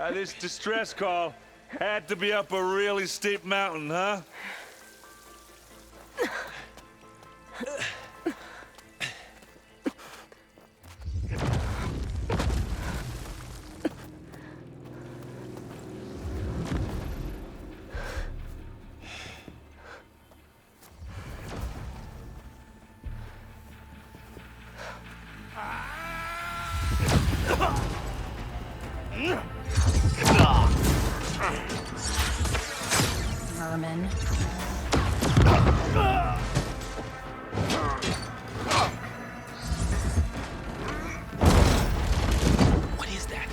This distress call had to be up a really steep mountain, huh? Merman. What is that?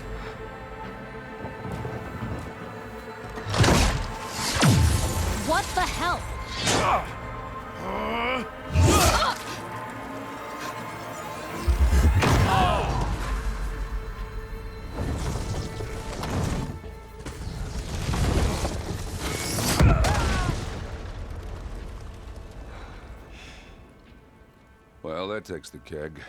What the hell? Well, that takes the keg.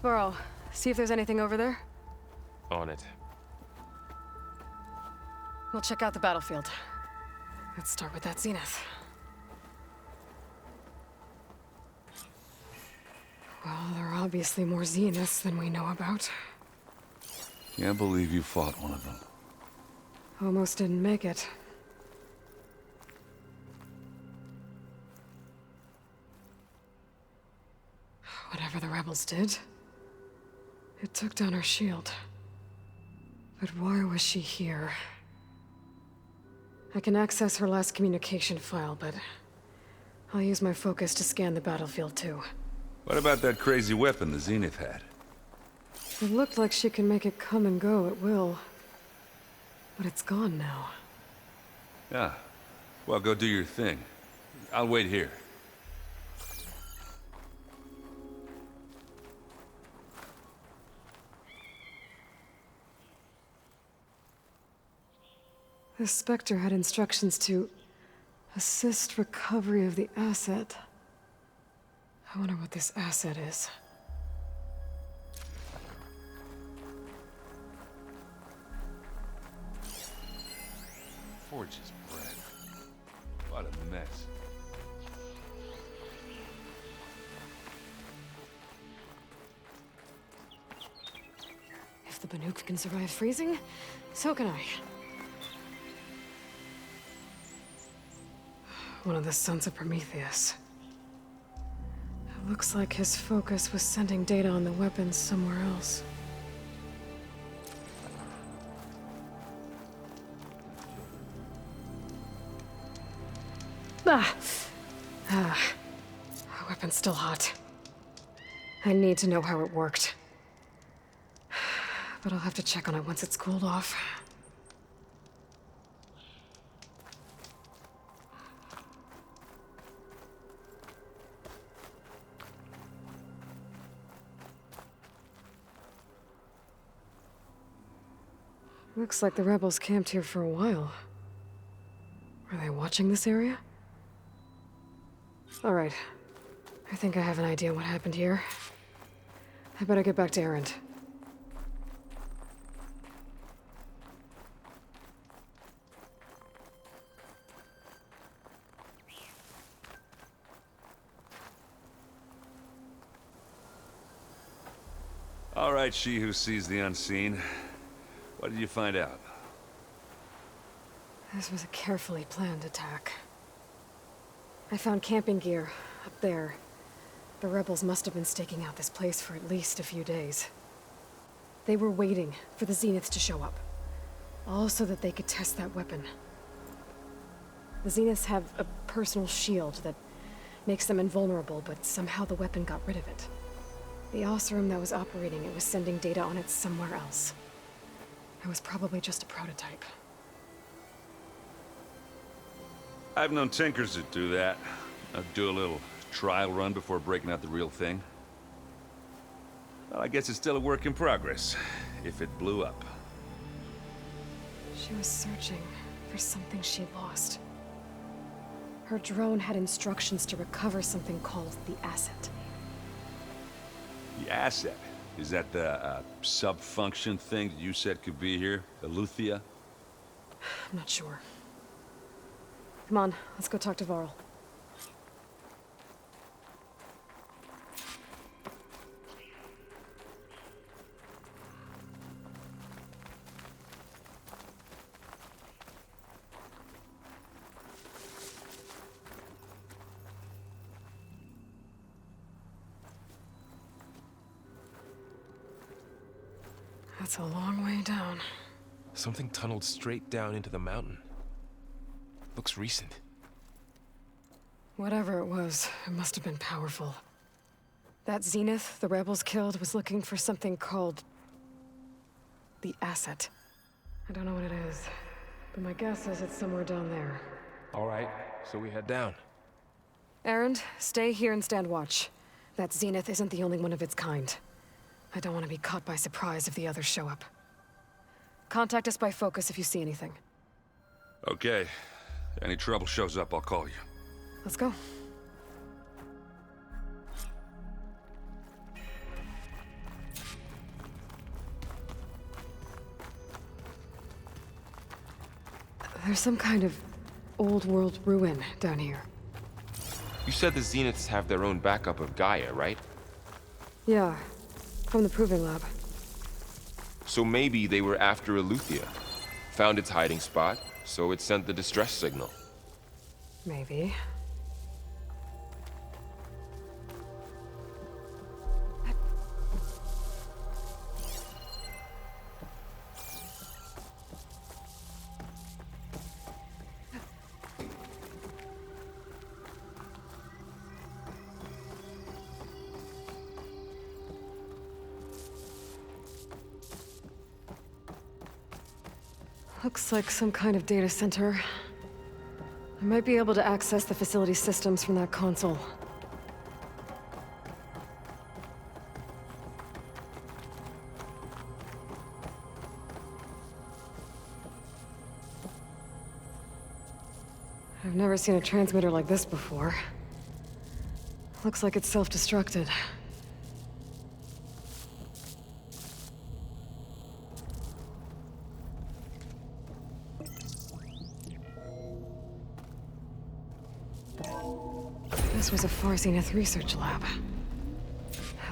Burrow, see if there's anything over there. On it. We'll check out the battlefield. Let's start with that Zenith. Well, there are obviously more Zeniths than we know about. Can't believe you fought one of them. Almost didn't make it. Whatever the rebels did, it took down our shield. But why was she here? I can access her last communication file, but I'll use my focus to scan the battlefield too. What about that crazy weapon the Zenith had? It looked like she can make it come and go at will. But it's gone now. Yeah. Well, go do your thing. I'll wait here. The Spectre had instructions to assist recovery of the asset. I wonder what this asset is. Forge's breath. What a mess. If the Banuk can survive freezing, so can I. One of the sons of Prometheus. It looks like his focus was sending data on the weapons somewhere else. Our weapon's still hot. I need to know how it worked. But I'll have to check on it once it's cooled off. Looks like the rebels camped here for a while. Were they watching this area? All right. I think I have an idea what happened here. I better get back to Erend. All right, she who sees the unseen. What did you find out? This was a carefully planned attack. I found camping gear up there. The rebels must have been staking out this place for at least a few days. They were waiting for the Zeniths to show up. All so that they could test that weapon. The Zeniths have a personal shield that makes them invulnerable, but somehow the weapon got rid of it. The Oseram that was operating it was sending data on it somewhere else. It was probably just a prototype. I've known tinkers that do that. Do a little trial run before breaking out the real thing. Well, I guess it's still a work in progress, if it blew up. She was searching for something she lost. Her drone had instructions to recover something called the asset. The asset? Is that the sub-function thing that you said could be here? Eleuthia? I'm not sure. Come on, let's go talk to Varl. That's a long way down. Something tunneled straight down into the mountain. Looks recent. Whatever it was, it must have been powerful. That Zenith the rebels killed was looking for something called the asset. I don't know what it is, but my guess is it's somewhere down there. All right, so we head down. Erend, stay here and stand watch. That Zenith isn't the only one of its kind. I don't want to be caught by surprise if the others show up. Contact us by focus if you see anything. Okay. Any trouble shows up, I'll call you. Let's go. There's some kind of old world ruin down here. You said the Zeniths have their own backup of Gaia, right? Yeah, from the Proving Lab. So maybe they were after Eleuthia. Found its hiding spot, so it sent the distress signal. Maybe. Looks like some kind of data center. I might be able to access the facility systems from that console. I've never seen a transmitter like this before. Looks like it's self-destructed. This was a Far Zenith research lab.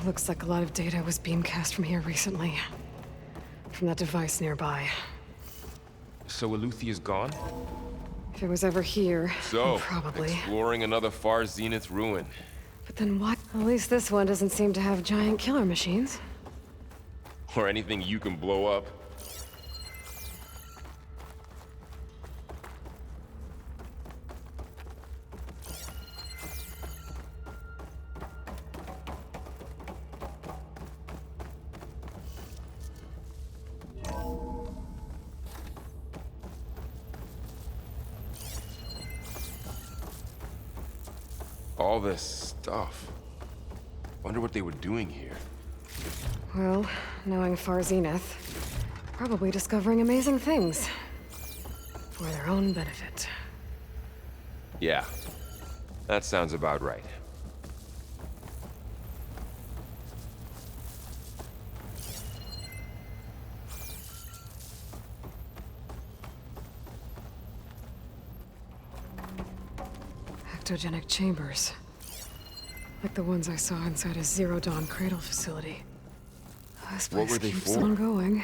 Looks like a lot of data was beamcast from here recently. From that device nearby. So Eleuthia's gone? If it was ever here, So, probably. exploring another Far Zenith ruin. But then why? At least this one doesn't seem to have giant killer machines. Or anything you can blow up. All this stuff. Wonder what they were doing here. Well, knowing Far Zenith, probably discovering amazing things. For their own benefit. Yeah, that sounds about right. Ectogenic chambers. Like the ones I saw inside a Zero Dawn cradle facility. This What place were they keeps for? on going.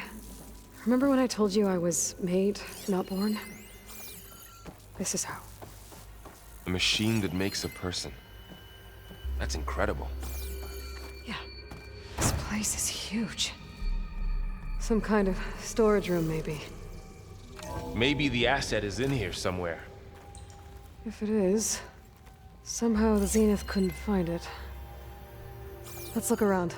Remember when I told you I was made, not born? This is how. A machine that makes a person. That's incredible. Yeah. This place is huge. Some kind of storage room, maybe. Maybe the asset is in here somewhere. If it is, somehow the Zenith couldn't find it. Let's look around.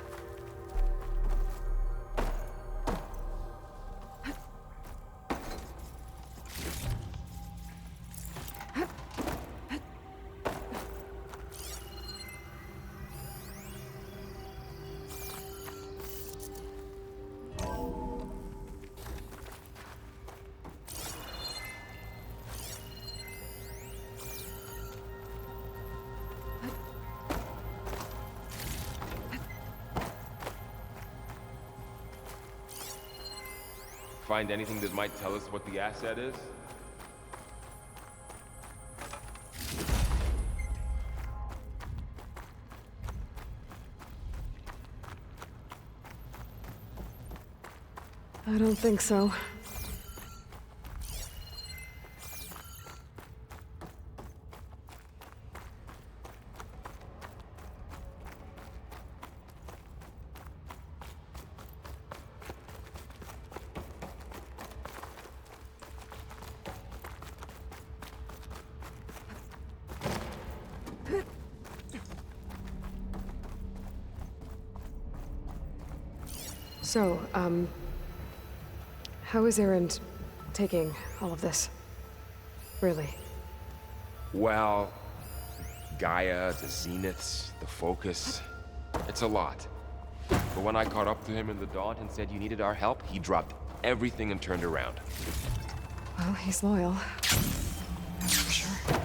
Find anything that might tell us what the asset is? I don't think so. So, how is Erend taking all of this? Really? Well, Gaia, the Zeniths, the Focus. It's a lot. But when I caught up to him in the Daunt and said you needed our help, he dropped everything and turned around. Well, he's loyal. That's for sure.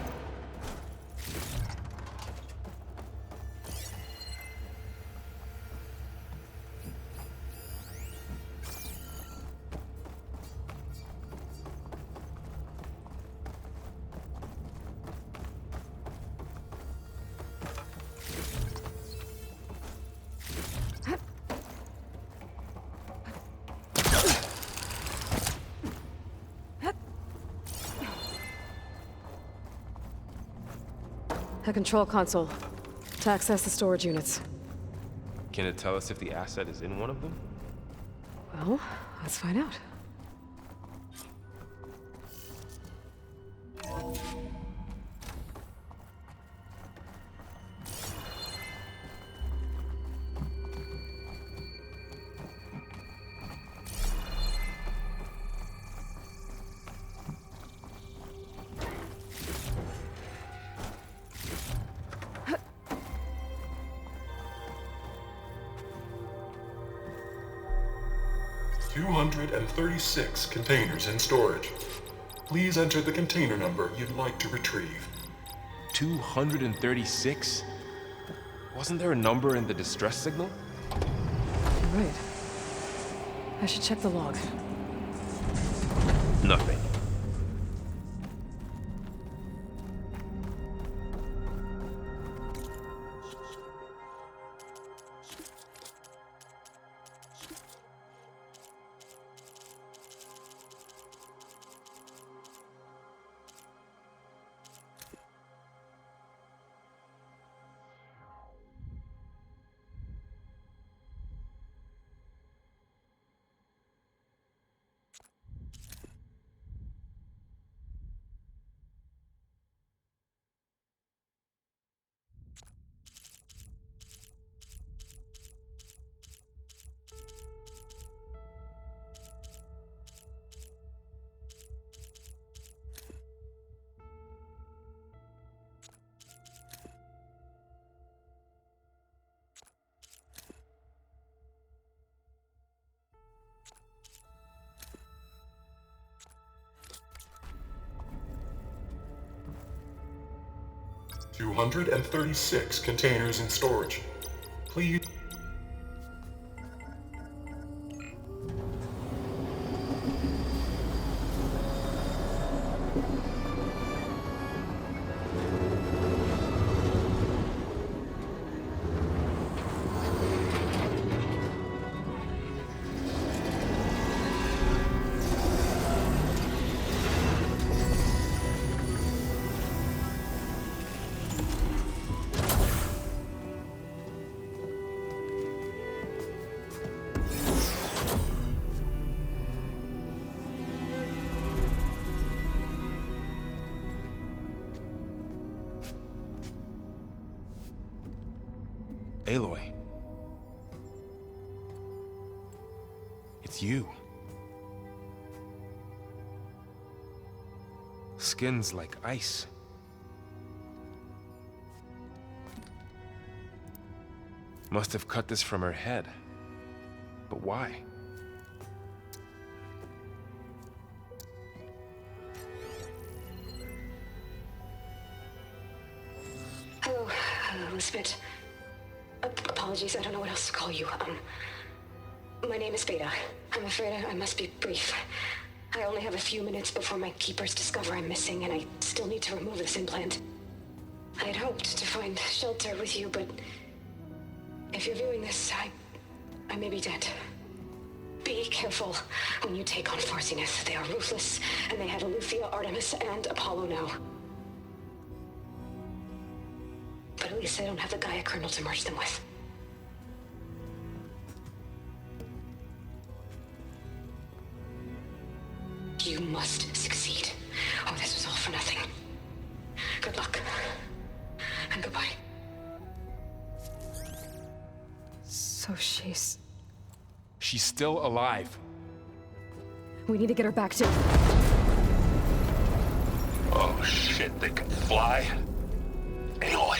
A control console to access the storage units. Can it tell us if the asset is in one of them? Well, let's find out. $236 containers in storage. Please enter the container number you'd like to retrieve. 236? Wasn't there a number in the distress signal? You're right. I should check the log. Nothing. $236 containers in storage. Please. Aloy. It's you. Skin's like ice. Must have cut this from her head. But why? Hello, Spit. Apologies, I don't know what else to call you. My name is Beta. I'm afraid I must be brief. I only have a few minutes before my keepers discover I'm missing, and I still need to remove this implant. I had hoped to find shelter with you, but if you're viewing this, I may be dead. Be careful when you take on Far Zenith. They are ruthless, and they have Aletheia, Artemis, and Apollo now. But at least I don't have the Gaia kernel to merge them with. You must succeed, or this was all for nothing. Good luck. And goodbye. So she's... She's still alive. We need to get her back to... Oh shit, they can fly? Aloy!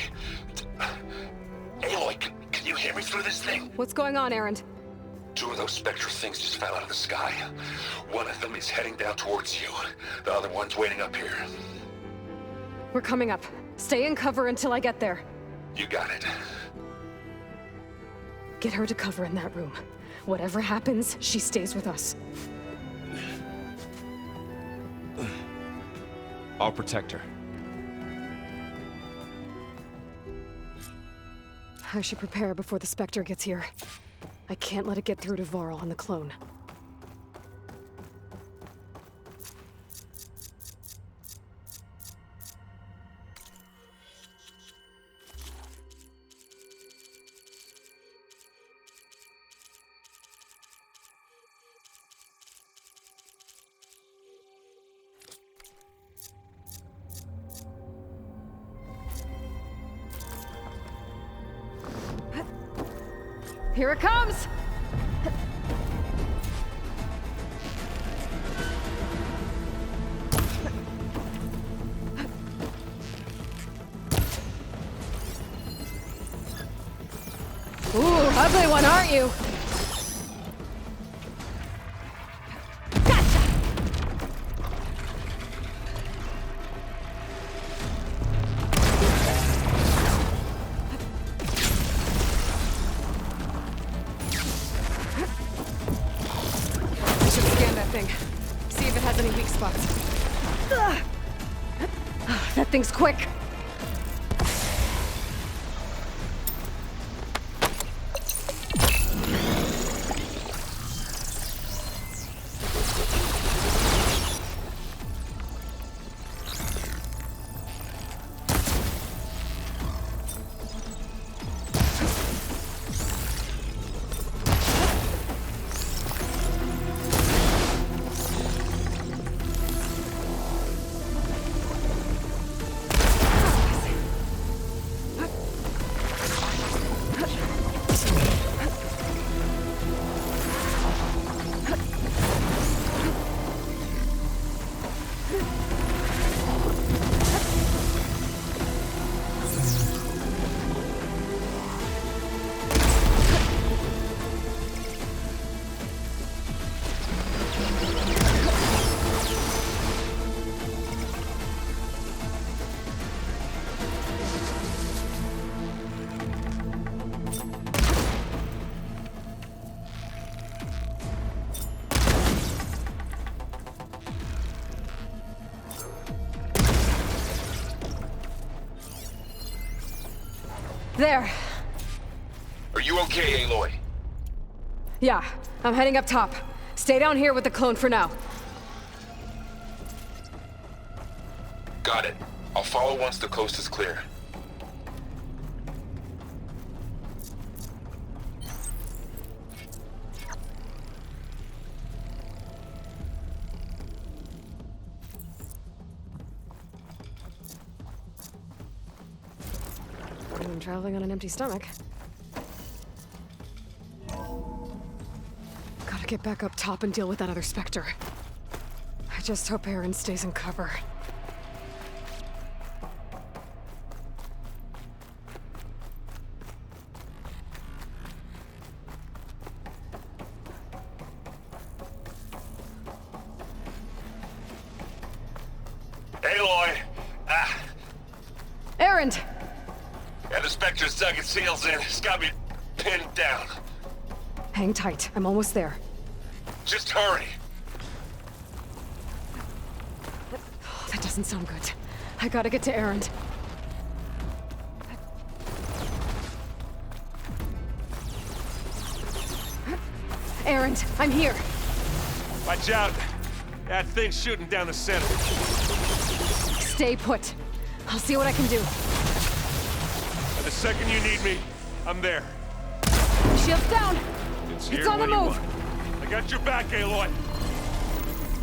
Aloy, can you hear me through this thing? What's going on, Erend? Two of those spectral things just fell out of the sky. One of them is heading down towards you. The other one's waiting up here. We're coming up. Stay in cover until I get there. You got it. Get her to cover in that room. Whatever happens, she stays with us. I'll protect her. I should prepare before the Spectre gets here. I can't let it get through to Varl and the clone. Here it comes! Ooh, ugly one, aren't you? Gotcha! I should scan that thing. See if it has any weak spots. Ugh. That thing's quick. There. Are you okay, Aloy? Yeah, I'm heading up top. Stay down here with the clone for now. Got it. I'll follow once the coast is clear. I'm traveling on an empty stomach. Gotta get back up top and deal with that other Spectre. I just hope Erend stays in cover. Aloy! Erend! Yeah, the Spectre's dug its heels in. It's got me pinned down. Hang tight. I'm almost there. Just hurry. Oh, that doesn't sound good. I gotta get to Erend. Erend, I'm here. Watch out! That thing's shooting down the center. Stay put. I'll see what I can do. And the second you need me, I'm there. Shield's down. It's It's on the when you move. want. I got your back, Aloy.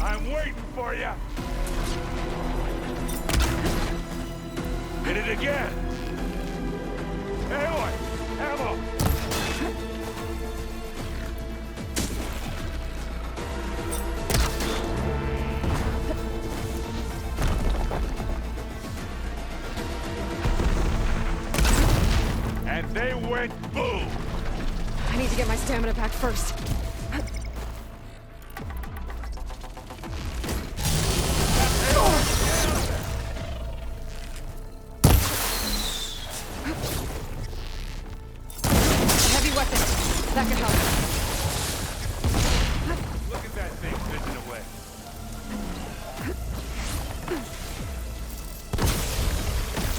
I'm waiting for you. Hit it again. Aloy, ammo. And they went boom. I need to get my stamina back first. A heavy weapon. That could help. Look at that thing fizzing away.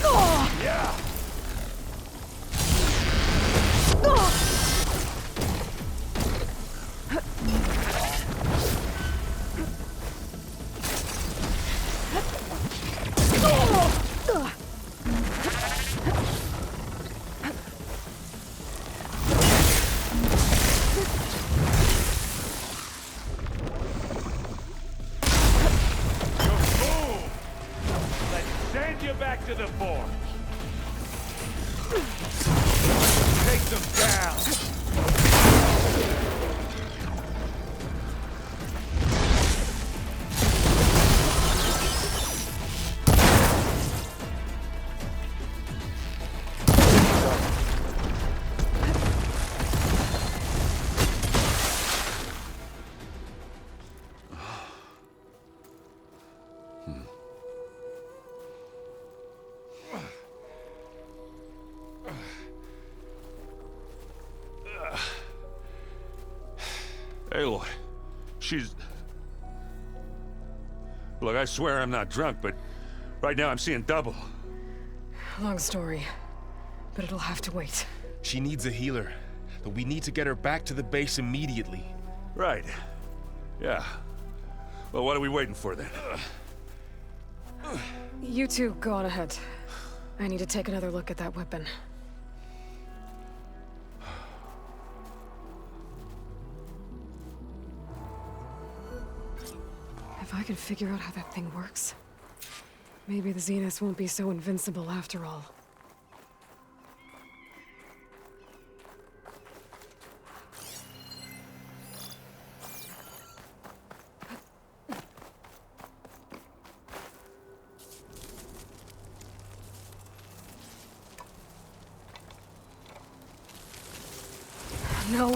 Oh! Yeah. Boom. Let's send you back to the fort. Take them down. Aloy, she's... Look, I swear I'm not drunk, but right now I'm seeing double. Long story, but it'll have to wait. She needs a healer, but we need to get her back to the base immediately. Right. Yeah. Well, what are we waiting for then? You two go on ahead. I need to take another look at that weapon. If I can figure out how that thing works, maybe the Zenith won't be so invincible after all. No.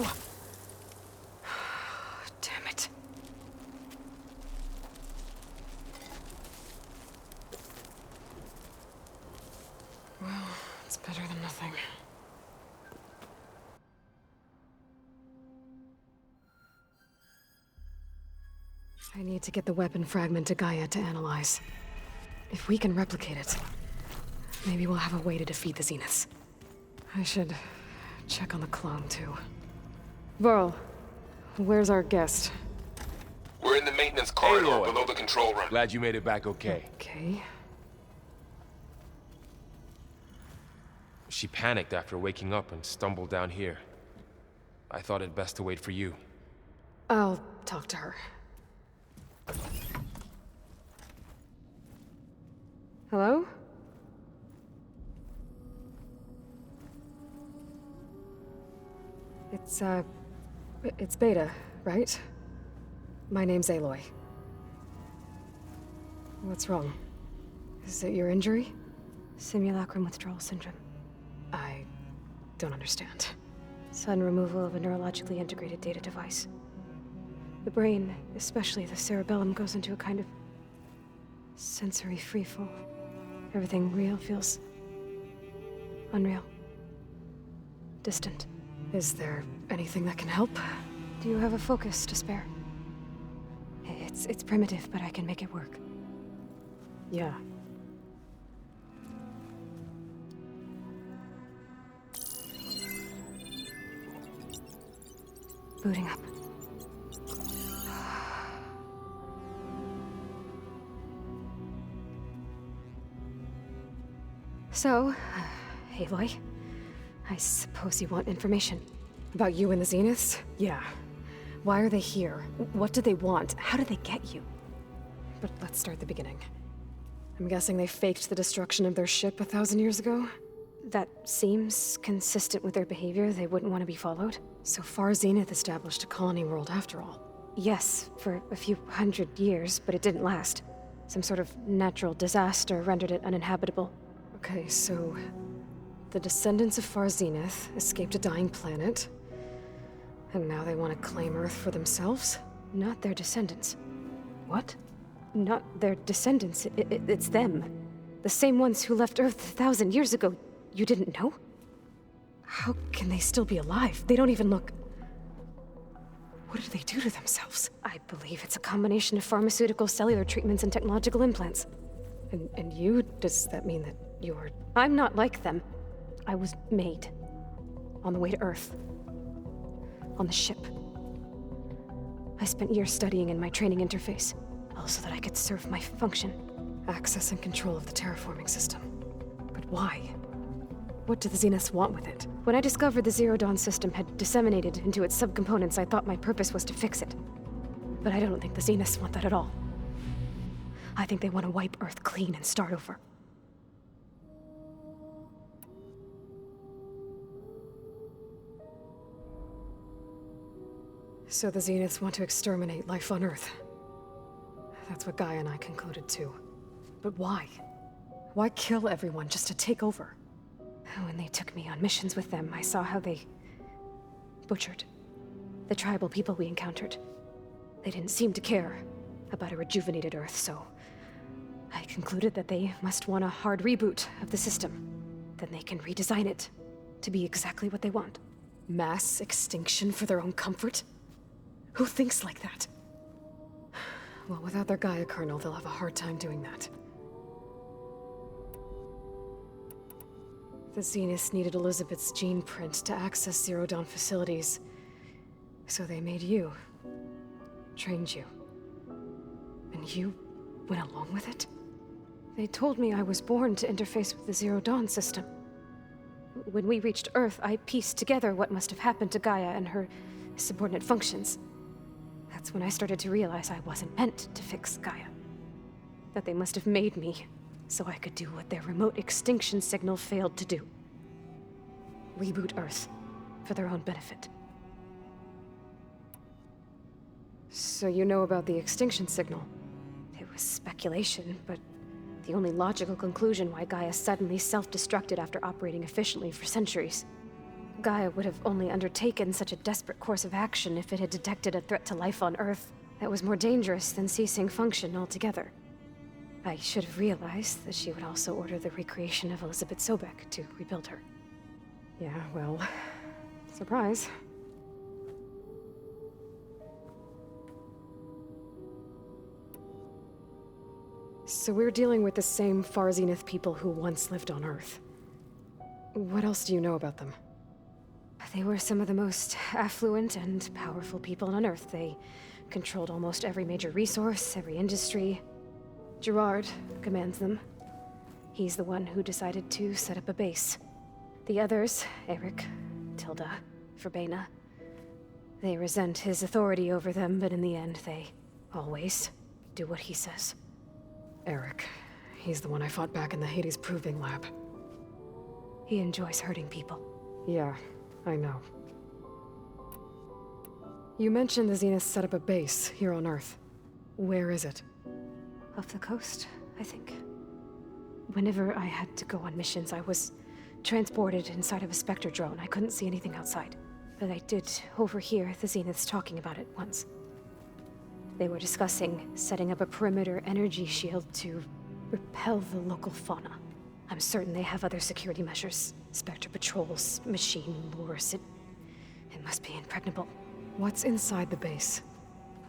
Damn it. Well, it's better than nothing. I need to get the weapon fragment to Gaia to analyze. If we can replicate it, maybe we'll have a way to defeat the Zeniths. I should check on the clone, too. Varl, where's our guest? We're in the maintenance corridor Aloy. below the control room. Glad you made it back okay. Okay. She panicked after waking up and stumbled down here. I thought it best to wait for you. I'll talk to her. Hello? It's Beta, right? My name's Aloy. What's wrong? Is it your injury? Simulacrum withdrawal syndrome. I don't understand. Sudden removal of a neurologically integrated data device. The brain, especially the cerebellum, goes into a kind of sensory freefall. Everything real feels unreal. Distant. Is there anything that can help? Do you have a focus to spare? It's primitive, but I can make it work. Yeah. Booting up. So, Aloy, I suppose you want information. About you and the Zeniths? Yeah. Why are they here? What do they want? How did they get you? But let's start the beginning. I'm guessing they faked the destruction of their ship 1,000 years ago? That seems consistent with their behavior. They wouldn't want to be followed. So far, Zenith established a colony world after all. Yes, for a few hundred years, but it didn't last. Some sort of natural disaster rendered it uninhabitable. Okay, so the descendants of Far Zenith escaped a dying planet, and now they want to claim Earth for themselves? Not their descendants. What? Not their descendants. It's them. The same ones who left Earth 1,000 years ago. You didn't know? How can they still be alive? They don't even look... What did they do to themselves? I believe it's a combination of pharmaceutical, cellular treatments, and technological implants. And you? Does that mean that you're... I'm not like them. I was made. On the way to Earth. On the ship. I spent years studying in my training interface, all so that I could serve my function. Access and control of the terraforming system. But why? What do the Zeniths want with it? When I discovered the Zero Dawn system had disseminated into its subcomponents, I thought my purpose was to fix it. But I don't think the Zeniths want that at all. I think they want to wipe Earth clean and start over. So the Zeniths want to exterminate life on Earth. That's what Gaia and I concluded too. But why? Why kill everyone just to take over? When they took me on missions with them, I saw how they butchered the tribal people we encountered. They didn't seem to care about a rejuvenated Earth, so I concluded that they must want a hard reboot of the system. Then they can redesign it to be exactly what they want. Mass extinction for their own comfort? Who thinks like that? Well, without their Gaia kernel, they'll have a hard time doing that. The Zeniths needed Elizabeth's gene print to access Zero Dawn facilities. So they made you. Trained you. And you went along with it? They told me I was born to interface with the Zero Dawn system. When we reached Earth, I pieced together what must have happened to Gaia and her subordinate functions. That's when I started to realize I wasn't meant to fix Gaia. That they must have made me so I could do what their remote extinction signal failed to do. Reboot Earth for their own benefit. So you know about the extinction signal? It was speculation, but the only logical conclusion why Gaia suddenly self-destructed after operating efficiently for centuries. Gaia would have only undertaken such a desperate course of action if it had detected a threat to life on Earth that was more dangerous than ceasing function altogether. I should have realized that she would also order the recreation of Elizabeth Sobek to rebuild her. Yeah, well, surprise. So we're dealing with the same Far Zenith people who once lived on Earth. What else do you know about them? They were some of the most affluent and powerful people on Earth. They controlled almost every major resource, every industry. Gerard commands them. He's the one who decided to set up a base. The others, Eric, Tilda, Verbena, they resent his authority over them, but in the end, they always do what he says. Eric. He's the one I fought back in the Hades Proving Lab. He enjoys hurting people. Yeah, I know. You mentioned the Zenith set up a base here on Earth. Where is it? Off the coast, I think. Whenever I had to go on missions, I was transported inside of a Spectre drone. I couldn't see anything outside. But I did overhear the Zeniths talking about it once. They were discussing setting up a perimeter energy shield to repel the local fauna. I'm certain they have other security measures. Spectre patrols, machine lures. must be impregnable. What's inside the base?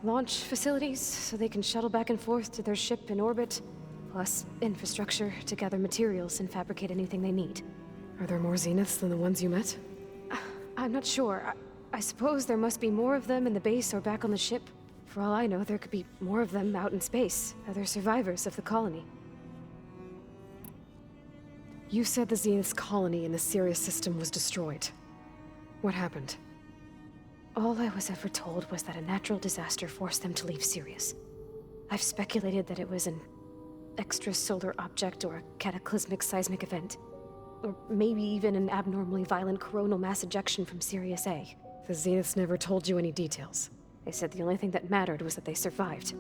Launch facilities, so they can shuttle back and forth to their ship in orbit, plus infrastructure to gather materials and fabricate anything they need. Are there more Zeniths than the ones you met? I'm not sure. I suppose there must be more of them in the base or back on the ship. For all I know, there could be more of them out in space, other survivors of the colony. You said the Zenith's colony in the Sirius system was destroyed. What happened? All I was ever told was that a natural disaster forced them to leave Sirius. I've speculated that it was an extrasolar object or a cataclysmic seismic event. Or maybe even an abnormally violent coronal mass ejection from Sirius A. The Zeniths never told you any details. They said the only thing that mattered was that they survived.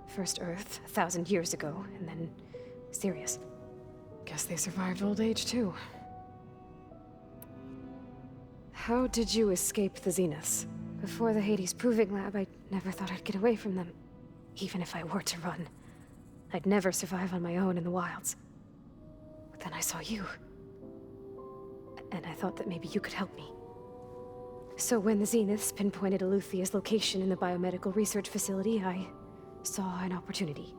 First Earth, 1,000 years ago, and then Sirius. Guess they survived old age, too. How did you escape the Zeniths? Before the Hades Proving Lab, I never thought I'd get away from them. Even if I were to run. I'd never survive on my own in the wilds. But then I saw you. And I thought that maybe you could help me. So when the Zeniths pinpointed Eluthia's location in the biomedical research facility, I saw an opportunity.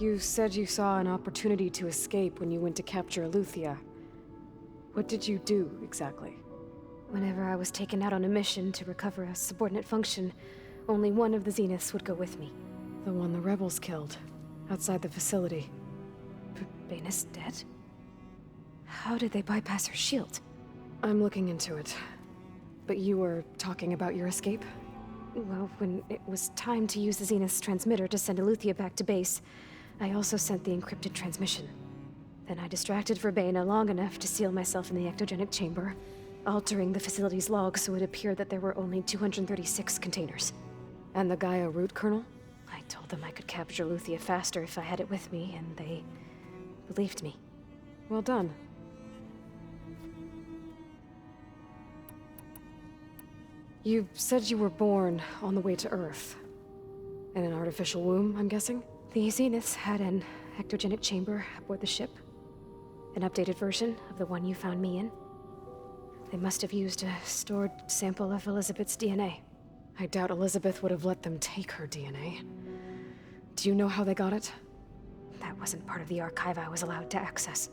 You said you saw an opportunity to escape when you went to capture Eluthia. What did you do, exactly? Whenever I was taken out on a mission to recover a subordinate function, only one of the Zeniths would go with me. The one the rebels killed, outside the facility. Bane's dead? How did they bypass her shield? I'm looking into it. But you were talking about your escape? Well, when it was time to use the Zenith's transmitter to send Eluthia back to base, I also sent the encrypted transmission. Then I distracted Verbena long enough to seal myself in the ectogenic chamber, altering the facility's log so it appeared that there were only 236 containers. And the Gaia root kernel? I told them I could capture Eluthia faster if I had it with me, and they believed me. Well done. You said you were born on the way to Earth. In an artificial womb, I'm guessing? The Zeniths had an ectogenic chamber aboard the ship. An updated version of the one you found me in. They must have used a stored sample of Elizabeth's DNA. I doubt Elizabeth would have let them take her DNA. Do you know how they got it? That wasn't part of the archive I was allowed to access.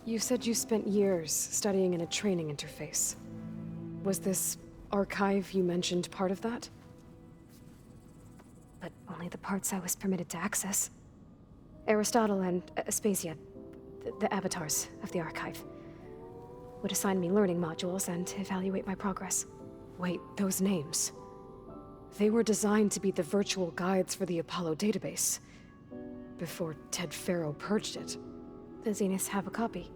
You said you spent years studying in a training interface. Was this archive you mentioned part of that? But only the parts I was permitted to access. Aristotle and Aspasia, the avatars of the archive, would assign me learning modules and evaluate my progress. Wait, those names. They were designed to be the virtual guides for the Apollo database, before Ted Faro purged it. The Zeniths have a copy.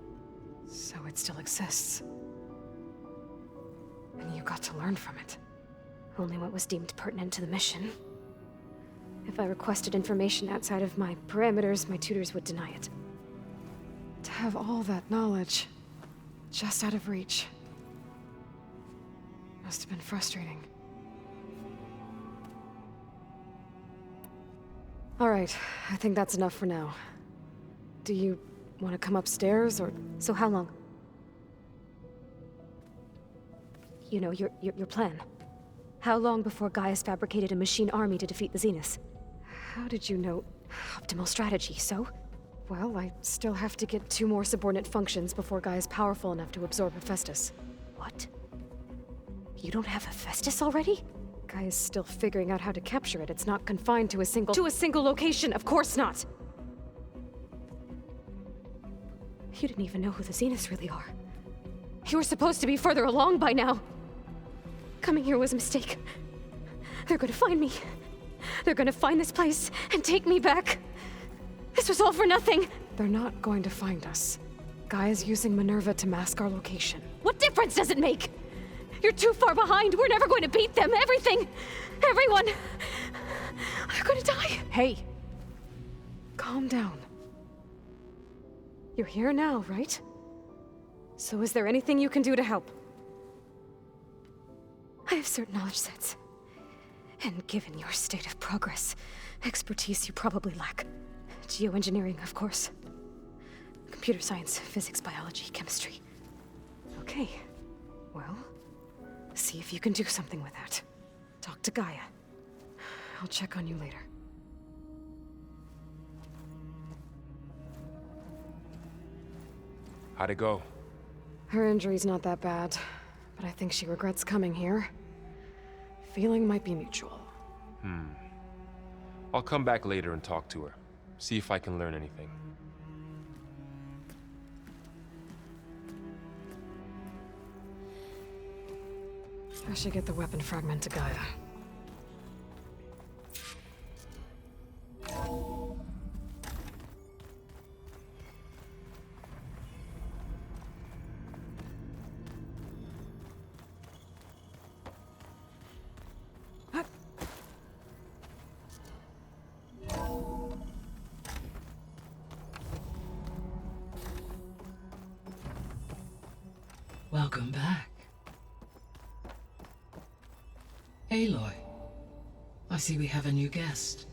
So it still exists. And you got to learn from it. Only what was deemed pertinent to the mission. If I requested information outside of my parameters, my tutors would deny it. To have all that knowledge, just out of reach. Must have been frustrating. All right, I think that's enough for now. Do you want to come upstairs, or... So how long? You know, your plan. How long before Gaius fabricated a machine army to defeat the Zeniths? How did you know? Optimal strategy, so? Well, I still have to get 2 more subordinate functions before Gaia's powerful enough to absorb Hephaestus. What? You don't have Hephaestus already? Gaia's still figuring out how to capture it. It's not confined to a single... To a single location, of course not! You didn't even know who the Zeniths really are. You were supposed to be further along by now. Coming here was a mistake. They're gonna find me. They're gonna find this place and take me back. This was all for nothing. They're not going to find us. Gaia's using Minerva to mask our location. What difference does it make? You're too far behind. We're never going to beat them. Everything, everyone, are gonna die. Hey, calm down. You're here now, right? So is there anything you can do to help? I have certain knowledge sets. And given your state of progress, expertise you probably lack. Geoengineering, of course. Computer science, physics, biology, chemistry. Okay. Well, see if you can do something with that. Talk to Gaia. I'll check on you later. How'd it go? Her injury's not that bad, but I think she regrets coming here. Feeling might be mutual. I'll come back later and talk to her. See if I can learn anything. I should get the weapon fragment to Gaia. Welcome back. Aloy, I see we have a new guest.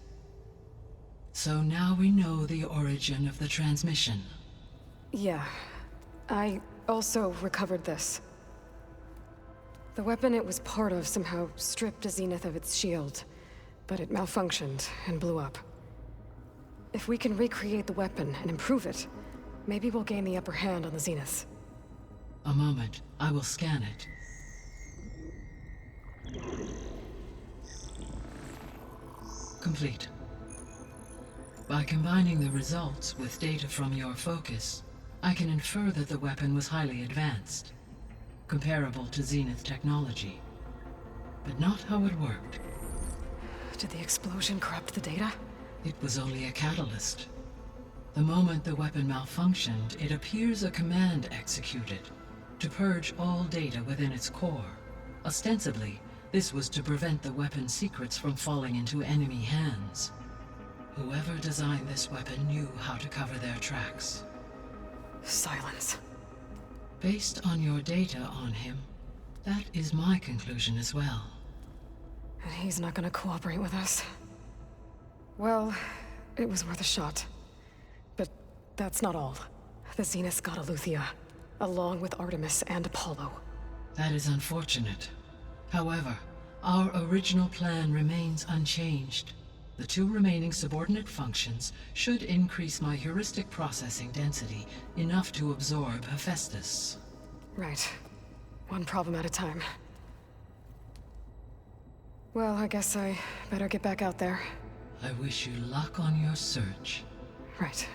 So now we know the origin of the transmission. Yeah. I also recovered this. The weapon it was part of somehow stripped a Zenith of its shield, but it malfunctioned and blew up. If we can recreate the weapon and improve it, maybe we'll gain the upper hand on the Zeniths. A moment, I will scan it. Complete. By combining the results with data from your focus, I can infer that the weapon was highly advanced, comparable to Zenith technology, but not how it worked. Did the explosion corrupt the data? It was only a catalyst. The moment the weapon malfunctioned, it appears a command executed to purge all data within its core. Ostensibly, this was to prevent the weapon's secrets from falling into enemy hands. Whoever designed this weapon knew how to cover their tracks. Silence. Based on your data on him, that is my conclusion as well. And he's not gonna cooperate with us. Well, it was worth a shot. But that's not all. The Zenith got Aletheia, along with Artemis and Apollo. That is unfortunate. However, our original plan remains unchanged. The two remaining subordinate functions should increase my heuristic processing density enough to absorb Hephaestus. Right. One problem at a time. Well, I guess I better get back out there. I wish you luck on your search. Right.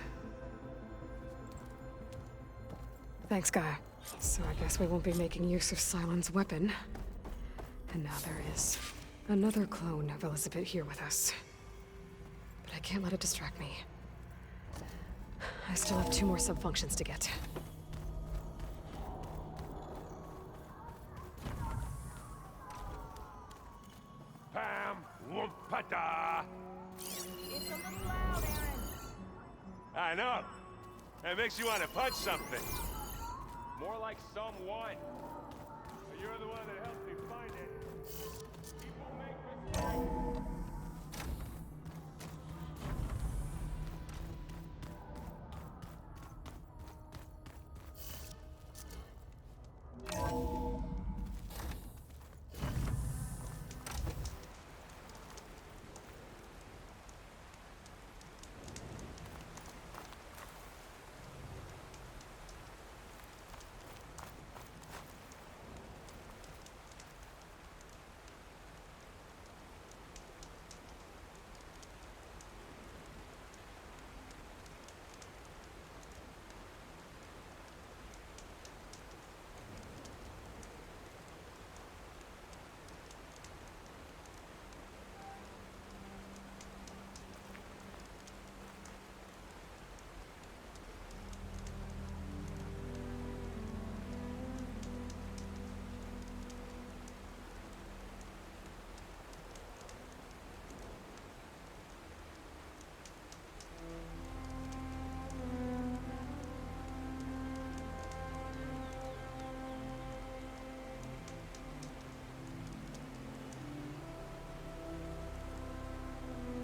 Thanks, Gaia. So I guess we won't be making use of Cylon's weapon. And now there is another clone of Elizabeth here with us. But I can't let it distract me. I still have 2 more sub-functions to get. Pam Wumpata. It's a little loud, Aaron. I know. It makes you want to punch something. More like someone. You're the one that helped